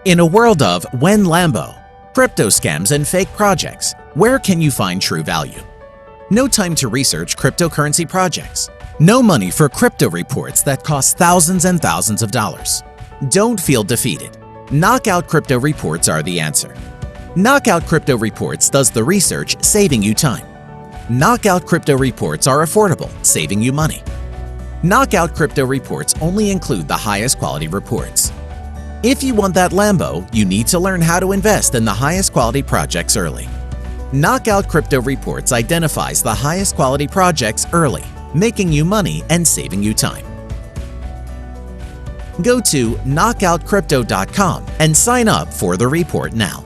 In a world of when Lambo, crypto scams and fake projects, where can you find true value? No time to research cryptocurrency projects. No money for crypto reports that cost thousands and thousands of dollars. Don't feel defeated. Knockout Crypto Reports are the answer. Knockout Crypto Reports does the research, saving you time. Knockout Crypto Reports are affordable, saving you money. Knockout Crypto Reports only include the highest quality reports. If you want that Lambo, you need to learn how to invest in the highest quality projects early. Knockout Crypto Reports identifies the highest quality projects early, making you money and saving you time. Go to knockoutcrypto.com and sign up for the report now.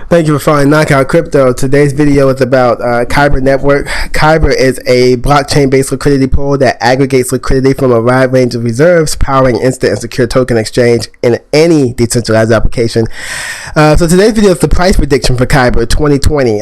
Thank you for following Knockout Crypto. Today's video is about Kyber network. Kyber is a blockchain-based liquidity pool that aggregates liquidity from a wide range of reserves, powering instant and secure token exchange in any decentralized application. So today's video is the price prediction for Kyber 2020.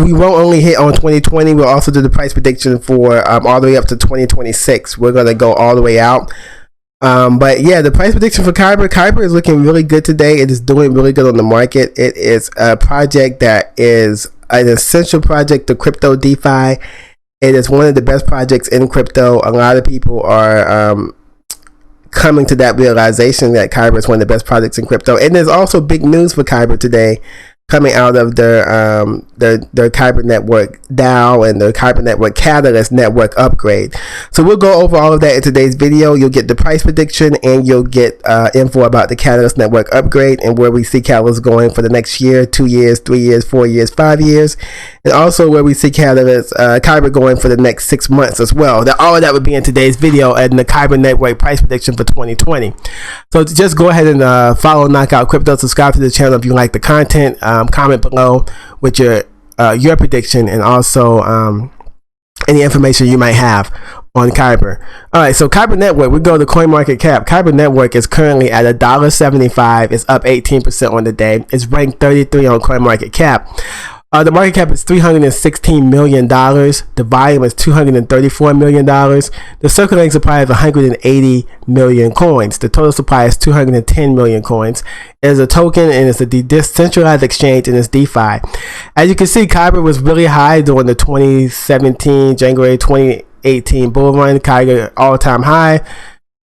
We won't only hit on 2020, we'll also do the price prediction for all the way up to 2026. We're going to go all the way out. But yeah, the price prediction for Kyber is looking really good today. It is doing really good on the market. It is a project that is an essential project to crypto DeFi. It is one of the best projects in crypto. A lot of people are coming to that realization that Kyber is one of the best projects in crypto. And there's also big news for Kyber today, coming out of their Kyber network DAO and their Kyber network Katalyst network upgrade. So we'll go over all of that in today's video. You'll get the price prediction and you'll get info about the Katalyst network upgrade and where we see Katalyst going for the next year, 2 years, 3 years, 4 years, 5 years, and also where we see Kyber going for the next 6 months as well. All of that would be in today's video and the Kyber network price prediction for 2020. So just go ahead and follow Knockout Crypto, subscribe to the channel if you like the content. Comment below with your prediction and also any information you might have on Kyber. Alright, so Kyber Network, we go to CoinMarketCap. Kyber Network is currently at $1.75. It's up 18% on the day. It's ranked 33 on CoinMarketCap. The market cap is $316 million. The volume is $234 million. The circulating supply is 180 million coins. The total supply is 210 million coins. It is a token and it's a decentralized exchange and it's DeFi. As you can see, Kyber was really high during the 2017, January 2018 bull run. Kyber all-time high.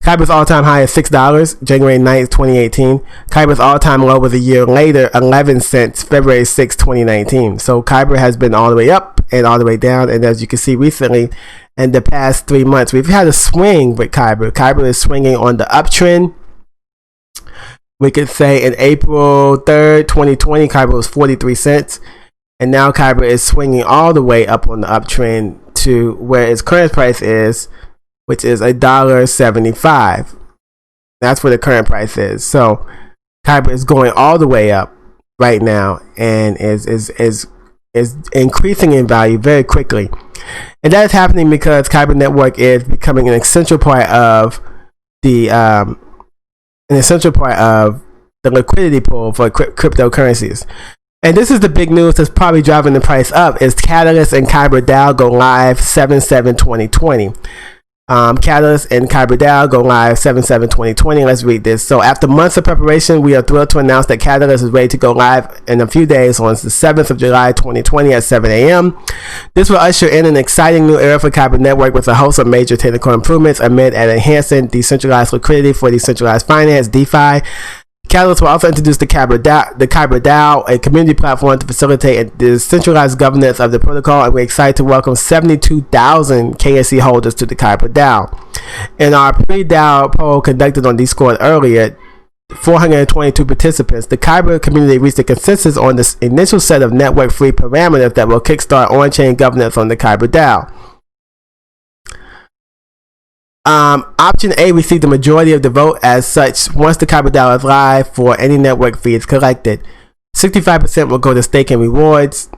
Kyber's all-time high is $6, January 9th, 2018. Kyber's all-time low was a year later, 11 cents, February 6, 2019. So Kyber has been all the way up and all the way down. And as you can see recently, in the past 3 months, we've had a swing with Kyber. Kyber is swinging on the uptrend. We could say in April 3rd, 2020, Kyber was 43 cents. And now Kyber is swinging all the way up on the uptrend to where its current price is, which is $1.75. That's where the current price is. So Kyber is going all the way up right now and is increasing in value very quickly. And that is happening because Kyber Network is becoming an essential part of the liquidity pool for cryptocurrencies. And this is the big news that's probably driving the price up. Is Katalyst and Kyber DAO go live 7/7/2020. Katalyst and Kyber DAO go live 7/7/2020. Let's read this. So after months of preparation, we are thrilled to announce that Katalyst is ready to go live in a few days on the 7th of July 2020 at 7 a.m. This will usher in an exciting new era for Kyber Network with a host of major technical improvements amid an enhancing decentralized liquidity for decentralized finance, DeFi. Katalyst will also introduce the Kyber DAO, a community platform to facilitate the centralized governance of the protocol, and we're excited to welcome 72,000 KNC holders to the Kyber DAO. In our pre-DAO poll conducted on Discord earlier, 422 participants, the Kyber community reached a consensus on this initial set of network-free parameters that will kickstart on-chain governance on the Kyber DAO. Option A received the majority of the vote. As such, once the Kyber DAO is live for any network fees collected, 65% will go to staking rewards,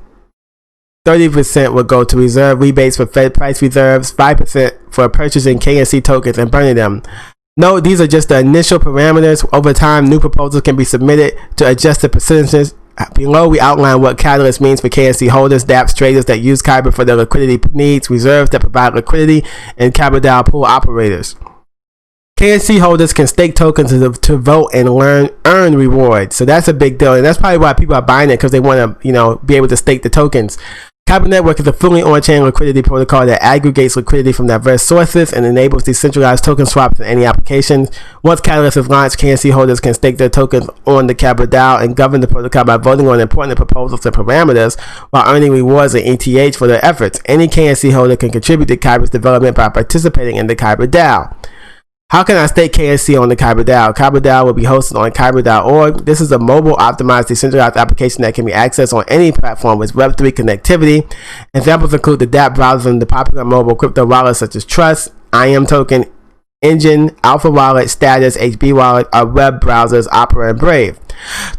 30% will go to reserve rebates for Fed price reserves, 5% for purchasing KNC tokens and burning them. Note, these are just the initial parameters. Over time, new proposals can be submitted to adjust the Below, we outline what Katalyst means for KNC holders, dApps, traders that use Kyber for their liquidity needs, reserves that provide liquidity, and Kyber DAO pool operators. KNC holders can stake tokens to vote and earn rewards. So that's a big deal, and that's probably why people are buying it, because they want to, be able to stake the tokens. Kyber Network is a fully on-chain liquidity protocol that aggregates liquidity from diverse sources and enables decentralized token swaps in any application. Once Katalyst is launched, KNC holders can stake their tokens on the Kyber DAO and govern the protocol by voting on important proposals and parameters while earning rewards and ETH for their efforts. Any KNC holder can contribute to Kyber's development by participating in the Kyber DAO. How can I stake KNC on the Kyber DAO? Kyber DAO will be hosted on kyber.org. This is a mobile optimized decentralized application that can be accessed on any platform with Web3 connectivity. Examples include the dApp browser and the popular mobile crypto wallets such as Trust, IM Token, Engine, Alpha Wallet, Status, HB Wallet, or web browsers Opera and Brave.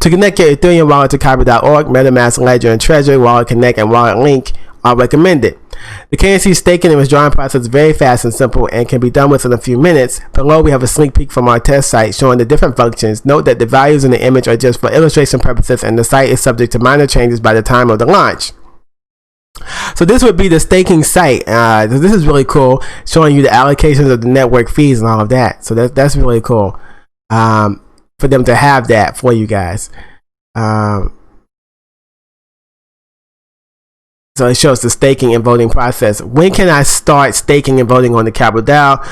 To connect your Ethereum wallet to kyber.org, MetaMask, Ledger, and Treasury, Wallet Connect, and Wallet Link are recommended. The KNC staking and withdrawing process is very fast and simple and can be done within a few minutes. Below, we have a sneak peek from our test site showing the different functions. Note that the values in the image are just for illustration purposes, and the site is subject to minor changes by the time of the launch. So this would be the staking site. This is really cool, showing you the allocations of the network fees and all of that. So that's really cool for them to have that for you guys. So it shows the staking and voting process. When can I start staking and voting on the Kyber DAO?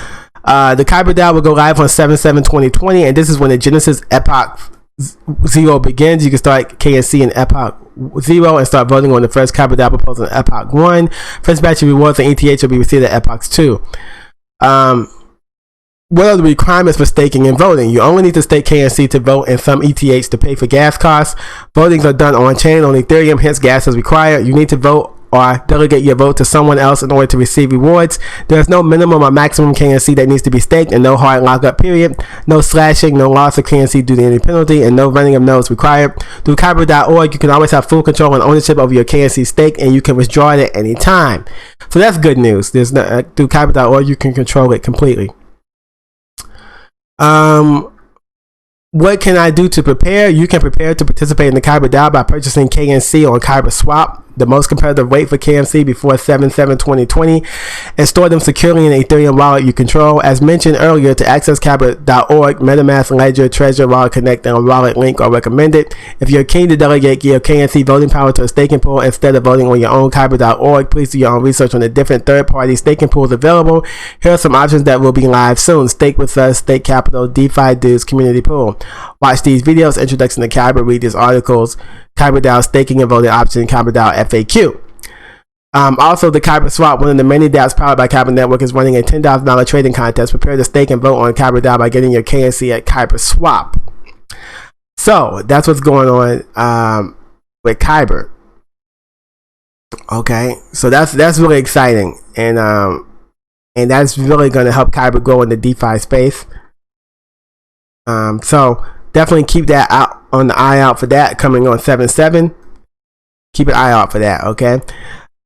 The Kyber DAO will go live on 7/7/2020, and this is when the Genesis Epoch 0 begins. You can start KNC in Epoch 0 and start voting on the first Kyber DAO proposal in Epoch 1. First batch of rewards and ETH will be received at Epoch 2. What are the requirements for staking and voting? You only need to stake KNC to vote and some ETH to pay for gas costs. Votings are done on chain on Ethereum, hence gas is required. You need to vote or delegate your vote to someone else in order to receive rewards. There is no minimum or maximum KNC that needs to be staked, and no hard lockup period. No slashing, no loss of KNC due to any penalty, and no running of nodes required. Through kyber.org, you can always have full control and ownership over your KNC stake, and you can withdraw it at any time. So that's good news. There's no, through kyber.org, you can control it completely. What can I do to prepare? You can prepare to participate in the Kyber DAO by purchasing KNC on Kyber Swap, the most competitive rate for KNC before 7/7/2020, and store them securely in an Ethereum wallet you control. As mentioned earlier, to access Kyber.org, MetaMask, Ledger, Treasury, Wallet Connect, and Wallet Link are recommended. If you're keen to delegate your KNC voting power to a staking pool instead of voting on your own Kyber.org, please do your own research on the different third-party staking pools available. Here are some options that will be live soon: Stake with Us, Stake Capital, DeFi Dudes, Community Pool. Watch these videos, Introduction to Kyber, read these articles, Kyber DAO staking and voting option, Kyber DAO FAQ. Also, the Kyber Swap, one of the many DApps powered by Kyber Network, is running a $10,000 trading contest. Prepare to stake and vote on Kyber DAO by getting your KNC at Kyber Swap. So that's what's going on with Kyber. Okay, so that's really exciting, and that's really going to help Kyber grow in the DeFi space. So definitely keep that out on the eye out for that coming on 7/7. Keep an eye out for that, okay?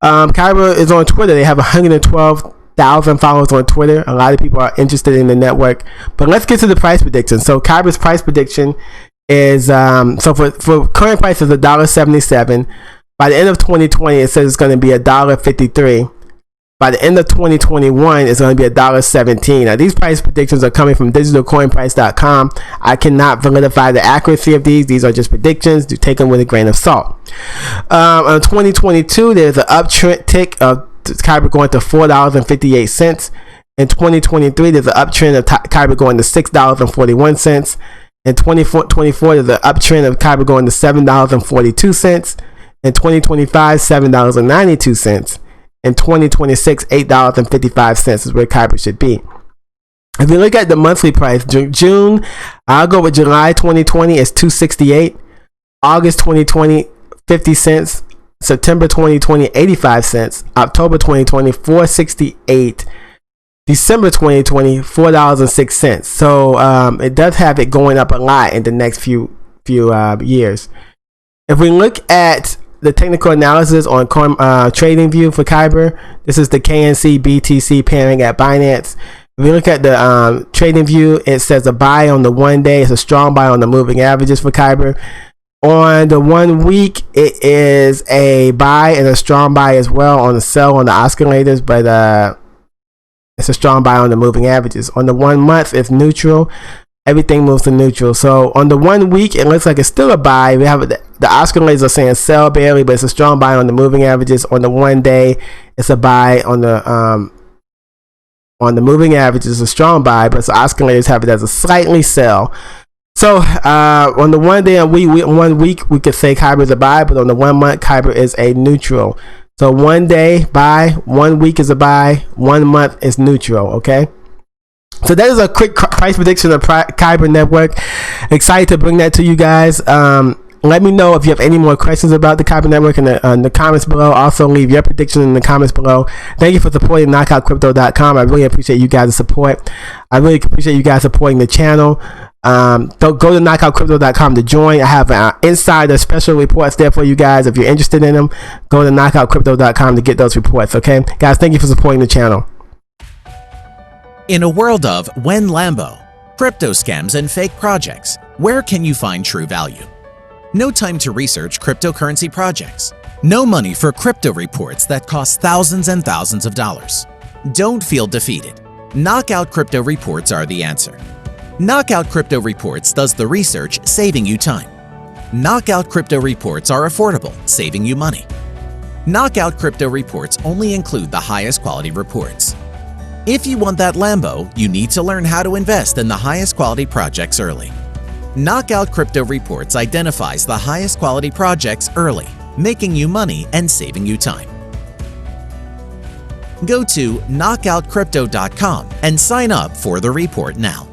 Kyber is on Twitter. They have 112,000 followers on Twitter. A lot of people are interested in the network. But let's get to the price prediction. So Kyber's price prediction is so for current price is $1.77. By the end of 2020, it says it's going to be $1.53. By the end of 2021, it's going to be $1.17. Now, these price predictions are coming from digitalcoinprice.com. I cannot validify the accuracy of these. These are just predictions. Do take them with a grain of salt. On 2022, there's an uptick of Kyber going to $4.58. In 2023, there's an uptrend of Kyber going to $6.41. In 2024, there's an uptrend of Kyber going to $7.42. In 2025, $7.92. In 2026, $8.55 is where Kyber should be. If you look at the monthly price, June, I'll go with July 2020 is $2.68. August 2020, 50 cents. September 2020, 85 cents. October 2020, $4.68. December 2020, $4.06. So it does have it going up a lot in the next few years. If we look at the technical analysis on trading view for Kyber, this is the KNC BTC pairing at Binance. If we look at the trading view, it says a buy on the 1 day. It's a strong buy on the moving averages for Kyber. On the 1 week, it is a buy and a strong buy as well. On the sell on the oscillators, but it's a strong buy on the moving averages. On the 1 month, it's neutral. Everything moves to neutral. So on the 1 week, it looks like it's still a buy. We have the oscillators are saying sell barely, but it's a strong buy on the moving averages. On the 1 day, it's a buy on the moving averages, a strong buy, but the oscillators have it as a slightly sell. So on the 1 day and 1 week, we could say Kyber is a buy, but on the 1 month, Kyber is a neutral. So 1 day buy, 1 week is a buy, 1 month is neutral. Okay. So that is a quick price prediction of Kyber Network. Excited to bring that to you guys. Let me know if you have any more questions about the Kyber Network in the comments below. Also, leave your prediction in the comments below. Thank you for supporting KnockoutCrypto.com. I really appreciate you guys' support. I really appreciate you guys supporting the channel. Go to KnockoutCrypto.com to join. I have insider special reports there for you guys. If you're interested in them, go to KnockoutCrypto.com to get those reports. Okay, guys, thank you for supporting the channel. In a world of when Lambo, crypto scams, and fake projects, where can you find true value? No time to research cryptocurrency projects. No money for crypto reports that cost thousands and thousands of dollars. Don't feel defeated. Knockout Crypto Reports are the answer. Knockout Crypto Reports does the research, saving you time. Knockout Crypto Reports are affordable, saving you money. Knockout Crypto Reports only include the highest quality reports. If you want that Lambo, you need to learn how to invest in the highest quality projects early. Knockout Crypto Reports identifies the highest quality projects early, making you money and saving you time. Go to knockoutcrypto.com and sign up for the report now.